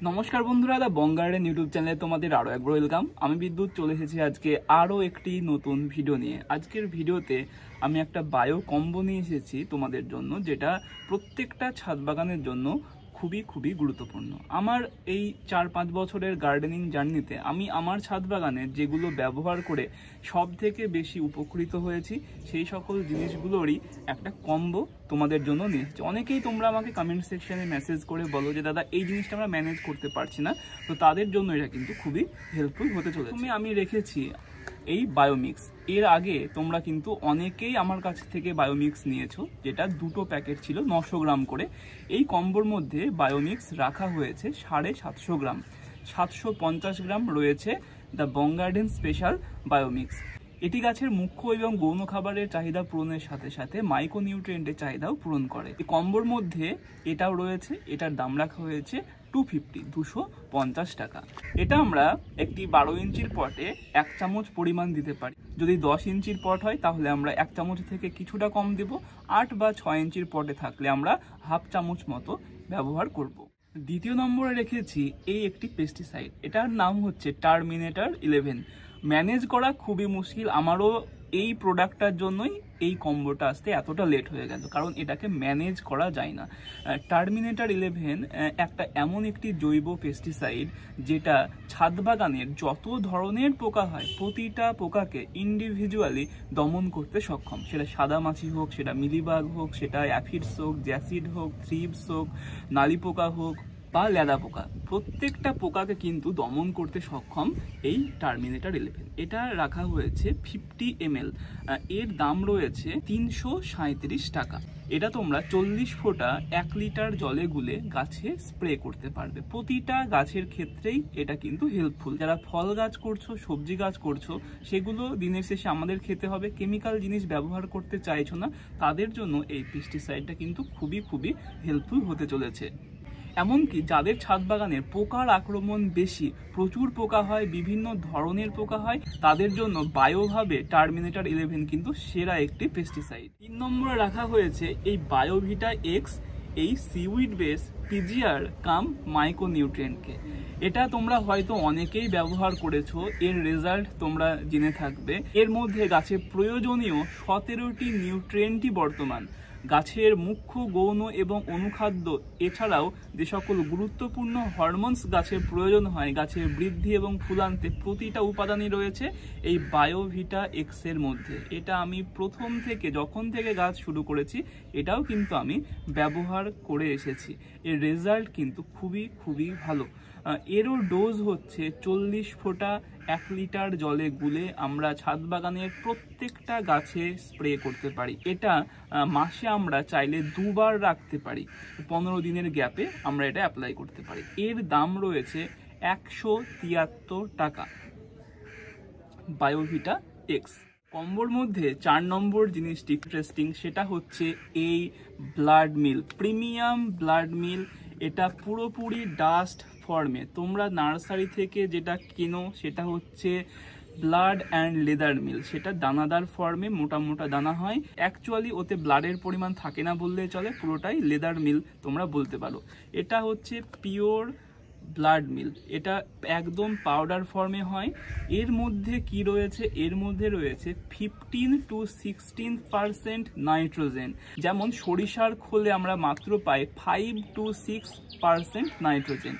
নমস্কার বন্ধুরা, দা বং garden YouTube চ্যানেলে তোমাদের আরও একবার ওয়েলকাম। আমি বিদ্যুৎ চলে এসেছি আজকে আরও একটি নতুন ভিডিও নিয়ে। আজকের ভিডিওতে আমি একটা বায়ো কম্বো নিয়ে এসেছি তোমাদের জন্য, যেটা প্রত্যেকটা ছাদ বাগানের জন্য খুবই গুরুত্বপূর্ণ। আমার এই 4-5 বছরের গার্ডেনিং জার্নিতে আমি আমার ছাদ বাগানে যেগুলো ব্যবহার করে সব থেকে বেশি উপকৃত হয়েছি, সেই সকল জিনিসগুলোরই একটা কম্বো তোমাদের জন্য নিয়ে এসেছি। অনেকেই তোমরা আমাকে কমেন্ট সেকশনে মেসেজ করে বলো যে দাদা এই জিনিসটা আমরা ম্যানেজ করতে পারছি না, তো তাদের জন্য এটা কিন্তু খুবই হেল্পফুল হতে চলেছে। আমি রেখেছি এই বায়োমিক্স। এর আগে তোমরা কিন্তু অনেকেই আমার কাছ থেকে বায়োমিক্স নিয়েছো, যেটা 2টো প্যাকেট ছিল 900 গ্রাম করে। এই কম্বোর মধ্যে বায়োমিক্স রাখা হয়েছে 750 গ্রাম, 750 গ্রাম রয়েছে দ্য বং গার্ডেন স্পেশাল বায়োমিক্স। এটি গাছের মুখ্য এবং গৌণ খাবারের চাহিদা পূরণের সাথে সাথে মাইক্রোনিউট্রিয়েন্টের চাহিদাও পূরণ করে। এই কম্বোর মধ্যে এটাও রয়েছে। এটার দাম রাখা হয়েছে 250 টাকা। এটা আমরা একটি 12 ইঞ্চির পটে 1 চামচ পরিমাণ দিতে পারি। যদি 10 ইঞ্চির পট হয় তাহলে আমরা 1 চামচ থেকে কিছুটা কম দেব। 8 বা 6 ইঞ্চির পটে থাকলে আমরা হাফ চামচ মতো ব্যবহার করব। দ্বিতীয় নম্বরে রেখেছি এই একটি পেস্টিসাইড। এটার নাম হচ্ছে টার্মিনেটর 11। ম্যানেজ করা খুবই মুশকিল। আমারও এই প্রোডাক্টটার জন্যই এই কম্বোটা আসতে এতটা লেট হয়ে গেল, কারণ এটাকে ম্যানেজ করা যায় না। টার্মিনেটর 11 একটা এমন একটি জৈব পেস্টিসাইড যেটা ছাদ বাগানের যত ধরনের পোকা হয় প্রতিটা পোকাকে ইন্ডিভিজুয়ালি দমন করতে সক্ষম। সেটা সাদা মাছি হোক, সেটা মিলিবাগ হোক, সেটা অ্যাফিডস হোক, জ্যাসিড হোক, থ্রিপস হোক, নালি পোকা হোক বা লেদা পোকা, প্রত্যেকটা পোকাকে কিন্তু দমন করতে সক্ষম এই টার্মিনেটর 11। এটা রাখা হয়েছে 50 ml। এর দাম রয়েছে 337 টাকা। এটা তোমরা 40 ফোঁটা 1 লিটার জলে গুলে গাছে স্প্রে করতে পারবে। প্রতিটা গাছের ক্ষেত্রেই এটা কিন্তু হেল্পফুল। যারা ফল গাছ করছো, সবজি গাছ করছো, সেগুলো দিনের শেষে আমাদের খেতে হবে, কেমিক্যাল জিনিস ব্যবহার করতে চাইছো না, তাদের জন্য এই পেস্টিসাইডটা কিন্তু খুবই হেল্পফুল হতে চলেছে। এমনকি যাদের ছাদ বাগানের পোকার আক্রমণ বেশি, প্রচুর পোকা হয়, বিভিন্ন ধরনের পোকা হয়, তাদের জন্য বায়োভাবে টার্মিনেটর 11 কিন্তু সেরা একটি পেস্টিসাইড। 3 নম্বরে রাখা হয়েছে এই বায়োভিটা এক্স, এই সিউইড বেস পিজিআর কাম মাইক্রোনিউট্রিয়েন্টকে। এটা তোমরা হয়তো অনেকেই ব্যবহার করেছো, এর রেজাল্ট তোমরা জেনে থাকবে। এর মধ্যে গাছে প্রয়োজনীয় 17টি নিউট্রিয়েন্টই বর্তমান। গাছের মুখ্য গৌণ এবং অনুখাদ্য এছাড়াও যে সকল গুরুত্বপূর্ণ হরমোনস গাছের প্রয়োজন হয় গাছের বৃদ্ধি এবং ফুলান্তে, প্রতিটা উপাদানই রয়েছে এই বায়োভিটা এক্স এর মধ্যে। এটা আমি প্রথম থেকে, যখন থেকে গাছ শুরু করেছি, এটাও কিন্তু আমি ব্যবহার করে এসেছি। এর রেজাল্ট কিন্তু খুবই ভালো। এরও ডোজ হচ্ছে 40 ফোঁটা 1 লিটার জলে গুলে আমরা ছাদ বাগানের প্রত্যেকটা গাছে স্প্রে করতে পারি। এটা মাসে আমরা চাইলে 2 বার রাখতে পারি, 15 দিনের গ্যাপে আমরা এটা অ্যাপ্লাই করতে পারি। এর দাম রয়েছে 173 টাকা। বায়োভিটা এক্স কম্বোর মধ্যে 4 নম্বর জিনিসটি ইন্টারেস্টিং, সেটা হচ্ছে এই ব্লাড মিল, প্রিমিয়াম ব্লাড মিল। এটা পুরোপুরি ডাস্ট ফর্মে। তোমরা নার্সারি থেকে যেটা কিনো সেটা হচ্ছে ব্লাড অ্যান্ড লেদার মিল, সেটা দানাদার ফর্মে মোটা দানা হয়। অ্যাকচুয়ালি ওতে ব্লাডের পরিমাণ থাকে না বললেই চলে, পুরোটাই লেদার মিল তোমরা বলতে পারো। এটা হচ্ছে পিওর ব্লাড মিল, এটা একদম পাউডার ফর্মে হয়। এর মধ্যে কি রয়েছে? এর মধ্যে রয়েছে 15 to 16% নাইট্রোজেন। যেমন সরিষার খোলে আমরা মাত্র পাই 5 to 6% নাইট্রোজেন,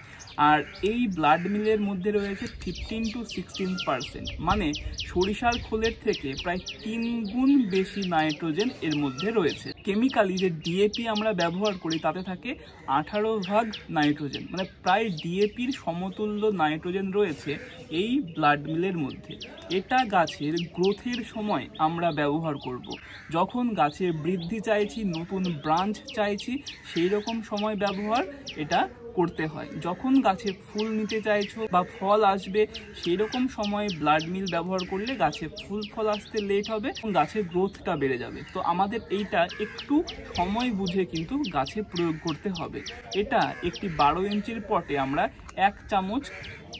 আর এই ব্লাড মিলের মধ্যে রয়েছে 15 to 16%, মানে সরিষার খোলের থেকে প্রায় 3 গুণ বেশি নাইট্রোজেন এর মধ্যে রয়েছে। কেমিক্যালি যে ডিএপি আমরা ব্যবহার করি তাতে থাকে 18% নাইট্রোজেন, মানে প্রায় ডিএপির সমতুল্য নাইট্রোজেন রয়েছে এই ব্লাড মিলের মধ্যে। এটা গাছের গ্রোথের সময় আমরা ব্যবহার করব। যখন গাছের বৃদ্ধি চাইছি, নতুন ব্রাঞ্চ চাইছি, সেই রকম সময় ব্যবহার এটা করতে হয়। যখন গাছে ফুল নিতে চাইছো বা ফল আসবে, সেই রকম সময় ব্লাড মিল ব্যবহার করলে গাছে ফুল ফল আসতে লেট হবে এবং গাছের গ্রোথটা বেড়ে যাবে। তো আমাদের এইটা একটু সময় বুঝে কিন্তু গাছে প্রয়োগ করতে হবে। এটা একটি 12 ইঞ্চির পটে আমরা 1 চামচ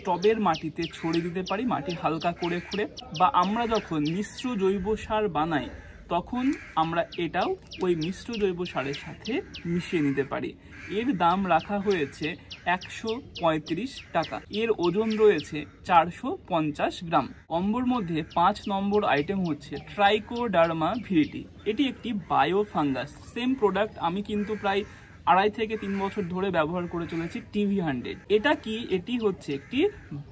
টবের মাটিতে ছড়িয়ে দিতে পারি, মাটি হালকা করে খুঁড়ে, বা আমরা যখন মিশ্র জৈব সার বানাই তখন আমরা এটাও ওই মিশ্র জৈব সারের সাথে মিশিয়ে নিতে পারি। এর দাম রাখা হয়েছে 135 টাকা। এর ওজন রয়েছে 450 গ্রাম। কম্বোর মধ্যে 5 নম্বর আইটেম হচ্ছে ট্রাইকোডার্মা ভিরিটি। এটি একটি বায়ো ফাঙ্গাস। সেম প্রোডাক্ট আমি কিন্তু প্রায় 2.5 থেকে 3 বছর ধরে ব্যবহার করে চলেছি TV100। এটা কি? এটি হচ্ছে একটি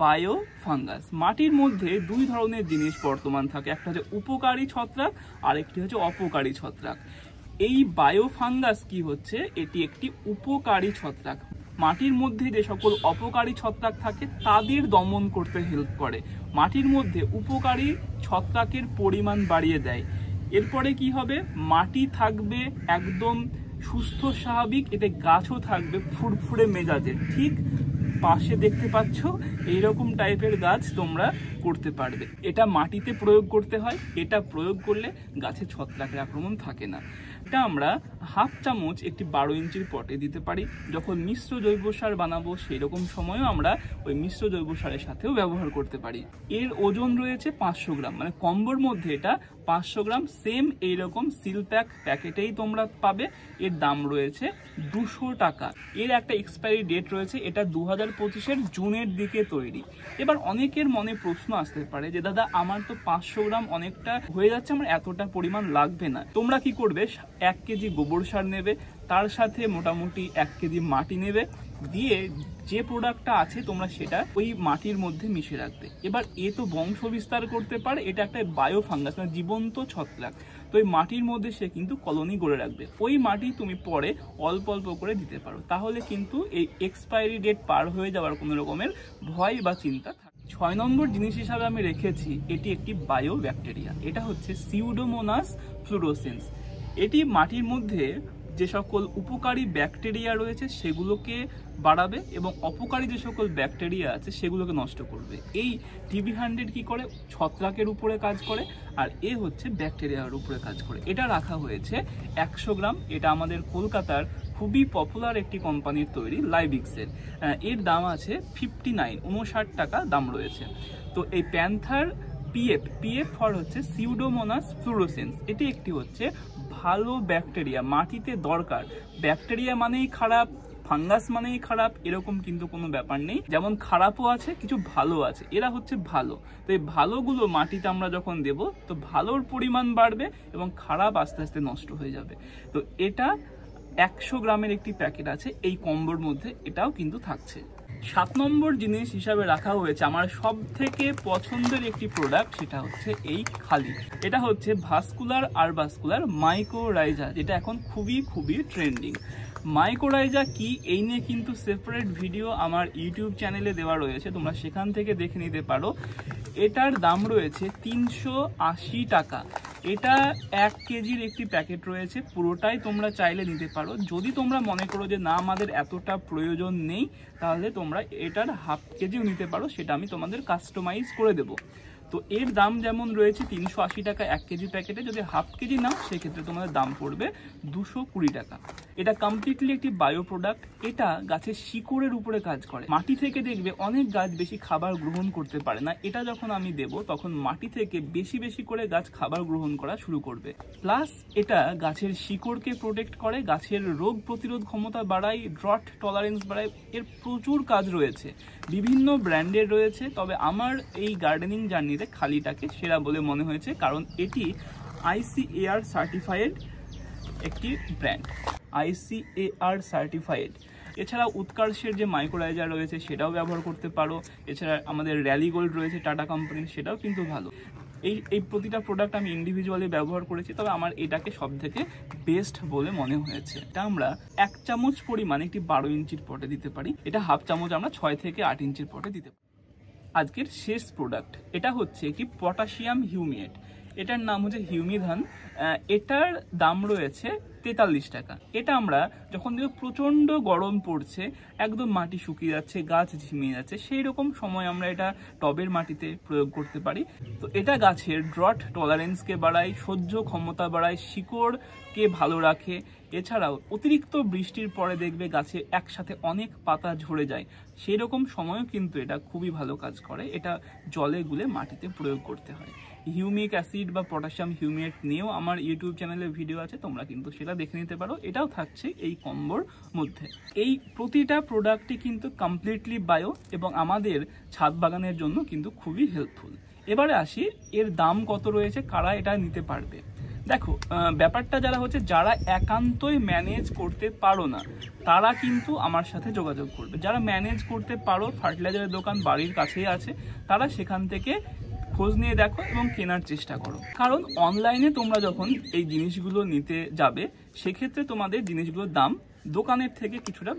বায়ো ফাঙ্গাস। মাটির মধ্যে দুই ধরনের জিনিস বর্তমান থাকে, একটা হচ্ছে উপকারী ছত্রাক আর একটি হচ্ছে অপকারী ছত্রাক। এই বায়ো ফাঙ্গাস কি হচ্ছে? এটি একটি উপকারী ছত্রাক। মাটির মধ্যে যে সকল অপকারী ছত্রাক থাকে তাদের দমন করতে হেল্প করে, মাটির মধ্যে উপকারী ছত্রাকের পরিমাণ বাড়িয়ে দেয়। এরপরে কি হবে? মাটি থাকবে একদম সুস্থ স্বাভাবিক, এতে গাছও থাকবে ফুরফুরে মেজাজের। ঠিক পাশে দেখতে পাচ্ছ এইরকম টাইপের গাছ তোমরা করতে পারবে। এটা মাটিতে প্রয়োগ করতে হয়, এটা প্রয়োগ করলে গাছে ছত্রাকের আক্রমণ থাকে না। এটা আমরা 1/2 চামচ একটি 12 ইঞ্চির পটে দিতে পারি। যখন মিশ্র জৈব সার বানাবো সেই রকম সময়ও আমরা ওই মিশ্র জৈব সারের সাথেও ব্যবহার করতে পারি। এর ওজন রয়েছে 500 গ্রাম, মানে কম্বোর মধ্যে এটা 500 গ্রাম। সেম এইরকম সিল প্যাকেটেই তোমরা পাবে। এর দাম রয়েছে 200 টাকা। এর একটা এক্সপায়ারি ডেট রয়েছে, এটা 2025-এর জুনের দিকে তৈরি। এবার অনেকের মনে প্রশ্ন আসতে পারে যে দাদা আমার তো 500 গ্রাম অনেকটা হয়ে যাচ্ছে, আমার এতটা পরিমাণ লাগবে না। তোমরা কি করবে? 1 কেজি গোবর সার নেবে, তার সাথে মোটামুটি 1 কেজি মাটি নেবে, দিয়ে যে প্রোডাক্টটা আছে তোমরা সেটা ওই মাটির মধ্যে মিশে রাখবে। এবার এ তো বংশ বিস্তার করতে পারে, এটা একটা বায়ো ফাঙ্গাস, মানে জীবন্ত ছত্রাক। তো এই মাটির মধ্যে সে কিন্তু কলোনি গড়ে রাখবে। ওই মাটি তুমি পরে অল্প অল্প করে দিতে পারো, তাহলে কিন্তু এই এক্সপায়ারি ডেট পার হয়ে যাওয়ার কোনো রকমের ভয় বা চিন্তা থাকে। 6 নম্বর জিনিস হিসাবে আমি রেখেছি এটি একটি বায়ো ব্যাকটেরিয়া। এটা হচ্ছে সিউডোমোনাস ফ্লুরোসেন্স। এটি মাটির মধ্যে যে সকল উপকারী ব্যাকটেরিয়া রয়েছে সেগুলোকে বাড়াবে এবং অপকারী যে সকল ব্যাকটেরিয়া আছে সেগুলোকে নষ্ট করবে। এই TV100 কি করে? ছত্রাকের উপরে কাজ করে, আর এ হচ্ছে ব্যাকটেরিয়ার উপরে কাজ করে। এটা রাখা হয়েছে 100 গ্রাম। এটা আমাদের কলকাতার খুবই পপুলার একটি কোম্পানির তৈরি, লাইবিক্সের। এর দাম আছে 59 টাকা দাম রয়েছে। তো এই প্যান্থার পিএফ ফর হচ্ছে সিউডোমোনাস ফ্লুরোসেন্স। এটি একটি হচ্ছে ভালো ব্যাকটেরিয়া, মাটিতে দরকার। ব্যাকটেরিয়া মানেই খারাপ, ফাঙ্গাস মানেই খারাপ এরকম কিন্তু কোনো ব্যাপার নেই। যেমন খারাপও আছে, কিছু ভালো আছে, এরা হচ্ছে ভালো। তো এই ভালোগুলো মাটিতে আমরা যখন দেব তো ভালোর পরিমাণ বাড়বে এবং খারাপ আস্তে আস্তে নষ্ট হয়ে যাবে। তো এটা 100 গ্রামের একটি প্যাকেট আছে এই কম্বোর মধ্যে, এটাও কিন্তু থাকছে। 7 নম্বর জিনিস হিসাবে রাখা হয়েছে আমার সব থেকে পছন্দের একটি প্রোডাক্ট, সেটা হচ্ছে এই খালি। এটা হচ্ছে ভাস্কুলার মাইকোরাইজা, যেটা এখন খুবই ট্রেন্ডিং। মাইকোরাইজা কি এই নিয়ে কিন্তু সেপারেট ভিডিও আমার ইউটিউব চ্যানেলে দেওয়া রয়েছে, তোমরা সেখান থেকে দেখে নিতে পারো। এটার দাম রয়েছে 380 টাকা। এটা 1 কেজির একটি প্যাকেট রয়েছে, পুরোটাই তোমরা চাইলে নিতে পারো। যদি তোমরা মনে করো যে না আমাদের এতটা প্রয়োজন নেই, তাহলে তোমরা এটার 1/2 কেজিও নিতে পারো, সেটা আমি তোমাদের কাস্টমাইজ করে দেবো। তো এর দাম যেমন রয়েছে 380 টাকা 1 কেজি প্যাকেটে, যদি 1/2 কেজি নাও সেক্ষেত্রে তোমাদের দাম পড়বে 220 টাকা। এটা কমপ্লিটলি একটি বায়ো প্রোডাক্ট। এটা গাছের শিকড়ের উপরে কাজ করে। মাটি থেকে দেখবে অনেক গাছ বেশি খাবার গ্রহণ করতে পারে না, এটা যখন আমি দেব তখন মাটি থেকে বেশি করে গাছ খাবার গ্রহণ করা শুরু করবে। প্লাস এটা গাছের শিকড়কে প্রোটেক্ট করে, গাছের রোগ প্রতিরোধ ক্ষমতা বাড়ায়, ড্রট টলারেন্স বাড়ায়। এর প্রচুর কাজ রয়েছে, বিভিন্ন ব্র্যান্ডের রয়েছে, তবে আমার এই গার্ডেনিং জার্নিতে খালিটাকে সেরা বলে মনে হয়েছে, কারণ এটি ICAR সার্টিফাইড একটি ব্র্যান্ড, ICAR সার্টিফাইড। এছাড়া উৎকর্ষের যে মাইক্রোরাইজা রয়েছে সেটাও ব্যবহার করতে পারো। এছাড়া আমাদের র্যালি গোল্ড রয়েছে টাটা কোম্পানির, সেটাও কিন্তু ভালো। এই প্রতিটা প্রোডাক্ট আমি ইন্ডিভিজুয়ালি ব্যবহার করেছি, তবে আমার এটাকে সব থেকে বেস্ট বলে মনে হয়েছে। এটা আমরা 1 চামচ পরিমাণ একটি 12 ইঞ্চির পটে দিতে পারি, এটা 1/2 চামচ আমরা 6 থেকে 8 ইঞ্চির পটে দিতে পারি। আজকের শেষ প্রোডাক্ট, এটা হচ্ছে কি পটাশিয়াম হিউমিয়েট। এটার নাম হচ্ছে হিউমিধান। এটার দাম রয়েছে 43 টাকা। এটা আমরা যখন দেখব প্রচণ্ড গরম পড়ছে, একদম মাটি শুকিয়ে যাচ্ছে, গাছ ঝিমিয়ে যাচ্ছে, সেই রকম সময় আমরা এটা টবের মাটিতে প্রয়োগ করতে পারি। তো এটা গাছের ড্রট টলারেন্সকে বাড়ায়, সহ্য ক্ষমতা বাড়ায়, শিকড়কে ভালো রাখে। এছাড়াও অতিরিক্ত বৃষ্টির পরে দেখবে গাছে একসাথে অনেক পাতা ঝরে যায়, সেই রকম সময়ও কিন্তু এটা খুবই ভালো কাজ করে। এটা জলে গুলে মাটিতে প্রয়োগ করতে হয়। হিউমিক অ্যাসিড বা পটাশিয়াম হিউমেট নিয়েও আমার ইউটিউব চ্যানেলে ভিডিও আছে, তোমরা কিন্তু সেটা দেখে নিতে পারো। এটাও থাকছে এই কম্বোর মধ্যে। এই প্রতিটা প্রোডাক্টই কিন্তু কমপ্লিটলি বায়ো এবং আমাদের ছাদ বাগানের জন্য কিন্তু খুবই হেল্পফুল। এবারে আসি এর দাম কত রয়েছে, কারা এটা নিতে পারবে। দেখো, ব্যাপারটা যারা একান্তই ম্যানেজ করতে পারো না তারা কিন্তু আমার সাথে যোগাযোগ করবে। যারা ম্যানেজ করতে পারো, ফার্টিলাইজারের দোকান বাড়ির কাছেই আছে, তারা সেখান থেকে খোঁজ নিয়ে দেখো এবং কেনার চেষ্টা করো। কারণ অনলাইনে তোমরা যখন এই জিনিসগুলো নিতে যাবে, সেক্ষেত্রে তোমাদের জিনিসগুলোর দাম দোকানের থেকে কিছুটা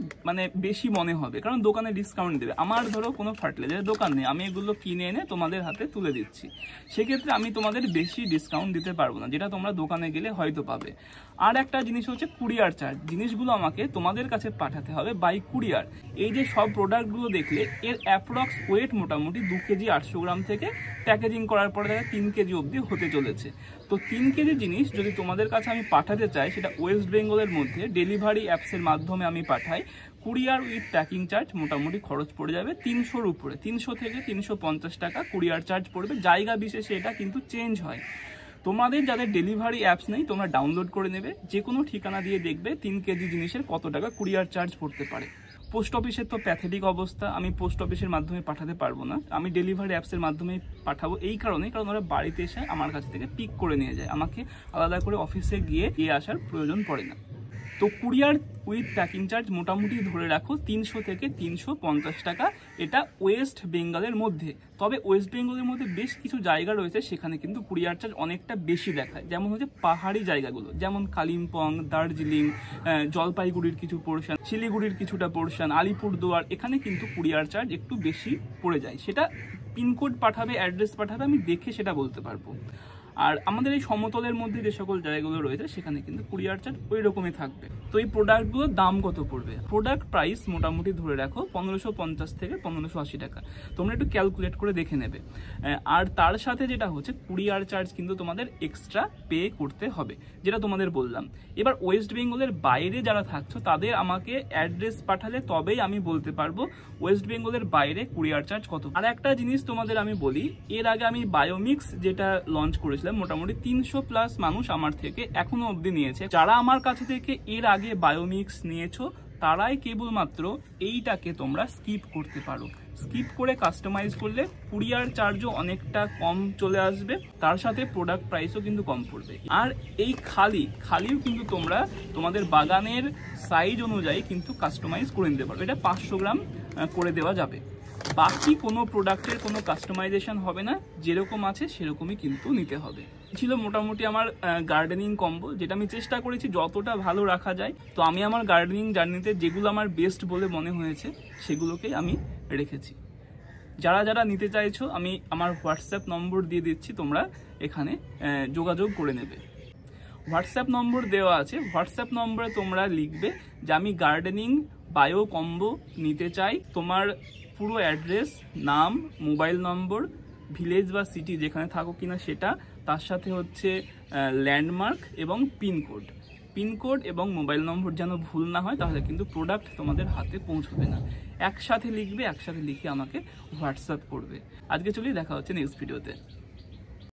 বেশি মনে হবে, কারণ দোকানে ডিসকাউন্ট দেবে। আমার ধরো কোনো ফার্টিলাইজারের দোকান নেই, আমি এগুলো কিনে এনে তোমাদের হাতে তুলে দিচ্ছি, সেক্ষেত্রে আমি তোমাদের বেশি ডিসকাউন্ট দিতে পারবো না, যেটা তোমরা দোকানে গেলে হয়তো পাবে। আর একটা জিনিস হচ্ছে কুরিয়ার চার্জ। জিনিসগুলো আমাকে তোমাদের কাছে পাঠাতে হবে বাই কুরিয়ার। এই যে সব প্রোডাক্টগুলো দেখলে, এর অ্যাপ্রক্স ওয়েট মোটামুটি 2 কেজি 800 গ্রাম থেকে প্যাকেজিং করার পরে দেখা 3 কেজি অবধি হতে চলেছে। তো 3 কেজি জিনিস যদি তোমাদের কাছে আমি পাঠাতে চাই, সেটা ওয়েস্ট বেঙ্গলের মধ্যে ডেলিভারি অ্যাপসের মাধ্যমে আমি পাঠাই, কুরিয়ার উইথ প্যাকিং চার্জ মোটামুটি খরচ পড়ে যাবে 300-র উপরে। 300 থেকে 350 টাকা কুরিয়ার চার্জ পড়বে। জায়গা বিশেষে এটা কিন্তু চেঞ্জ হয়। তোমাদের যাদের ডেলিভারি অ্যাপস নেই, তোমরা ডাউনলোড করে নেবে, যে কোনো ঠিকানা দিয়ে দেখবে 3 কেজি জিনিসের কত টাকা কুরিয়ার চার্জ পড়তে পারে। পোস্ট অফিসের তো প্যাথেটিক অবস্থা, আমি পোস্ট অফিসের মাধ্যমে পাঠাতে পারবো না, আমি ডেলিভারি অ্যাপসের মাধ্যমে পাঠাবো। এই কারণে, কারণ ওরা বাড়িতে এসে আমার কাছ থেকে পিক করে নিয়ে যায়, আমাকে আলাদা করে অফিসে গিয়ে আসার প্রয়োজন পড়ে না। তো কুরিয়ার উইথ প্যাকিং চার্জ মোটামুটি ধরে রাখো 300 থেকে 350 টাকা, এটা ওয়েস্ট বেঙ্গলের মধ্যে। তবে ওয়েস্ট বেঙ্গলের মধ্যে বেশ কিছু জায়গা রয়েছে সেখানে কিন্তু কুরিয়ার চার্জ অনেকটা বেশি দেখায়, যেমন হচ্ছে পাহাড়ি জায়গাগুলো, যেমন কালিম্পং, দার্জিলিং, জলপাইগুড়ির কিছু পোর্শন, শিলিগুড়ির কিছুটা পোর্শন, আলিপুরদুয়ার, এখানে কিন্তু কুরিয়ার চার্জ একটু বেশি পড়ে যায়। সেটা পিনকোড পাঠাবে, অ্যাড্রেস পাঠাবে, আমি দেখে সেটা বলতে পারবো। আর আমাদের এই সমতলের মধ্যে যে সকল জায়গাগুলো রয়েছে সেখানে কিন্তু কুরিয়ার চার্জ ওই রকমই থাকবে। তো এই প্রোডাক্টগুলোর দাম কত পড়বে? প্রোডাক্ট প্রাইস মোটামুটি ধরে রাখো 1550 থেকে 1580 টাকা। তোমরা একটু ক্যালকুলেট করে দেখে নেবে। আর তার সাথে যেটা হচ্ছে কুরিয়ার চার্জ কিন্তু তোমাদের এক্সট্রা পে করতে হবে, যেটা তোমাদের বললাম। এবার ওয়েস্ট বেঙ্গলের বাইরে যারা থাকছো তাদের আমাকে অ্যাড্রেস পাঠালে তবেই আমি বলতে পারবো ওয়েস্ট বেঙ্গলের বাইরে কুরিয়ার চার্জ কত। আর একটা জিনিস তোমাদের আমি বলি, এর আগে আমি বায়োমিক্স যেটা লঞ্চ করেছিলাম, মোটামুটি 300+ মানুষ আমার থেকে এখনো অবধি নিয়েছে। যারা আমার কাছে থেকে এর আগে বায়োমিক্স নিয়েছো তারাই কেবলমাত্র এইটাকে তোমরা স্কিপ করতে পারো। স্কিপ করে কাস্টমাইজ করলে কুরিয়ার চার্জও অনেকটা কম চলে আসবে, তার সাথে প্রোডাক্ট প্রাইসও কিন্তু কম পড়বে। আর এই খালিও কিন্তু তোমরা তোমাদের বাগানের সাইজ অনুযায়ী কিন্তু কাস্টমাইজ করে নিতে পারো। এটা 500 গ্রাম করে দেওয়া যাবে। বাকি কোনো প্রোডাক্টের কোনো কাস্টমাইজেশন হবে না, যেরকম আছে সেরকমই কিন্তু নিতে হবে। ছিল মোটামুটি আমার গার্ডেনিং কম্বো, যেটা আমি চেষ্টা করেছি যতটা ভালো রাখা যায়। তো আমি আমার গার্ডেনিং জার্নিতে যেগুলো আমার বেস্ট বলে মনে হয়েছে সেগুলোকেই আমি রেখেছি। যারা যারা নিতে চাইছো আমি আমার হোয়াটসঅ্যাপ নম্বর দিয়ে দিচ্ছি, তোমরা এখানে যোগাযোগ করে নেবে। হোয়াটসঅ্যাপ নম্বর দেওয়া আছে, হোয়াটসঅ্যাপ নম্বরে তোমরা লিখবে যে আমি গার্ডেনিং বায়ো কম্বো নিতে চাই। তোমার পুরো অ্যাড্রেস, নাম, মোবাইল নম্বর, ভিলেজ বা সিটি যেখানে থাকো কিনা সেটা, তার সাথে হচ্ছে ল্যান্ডমার্ক এবং পিনকোড এবং মোবাইল নম্বর যেন ভুল না হয়, তাহলে কিন্তু প্রোডাক্ট তোমাদের হাতে পৌঁছবে না। একসাথে লিখবে, একসাথে লিখে আমাকে হোয়াটসঅ্যাপ করবে। আজকে চলি, দেখা হচ্ছে নেক্সট ভিডিওতে।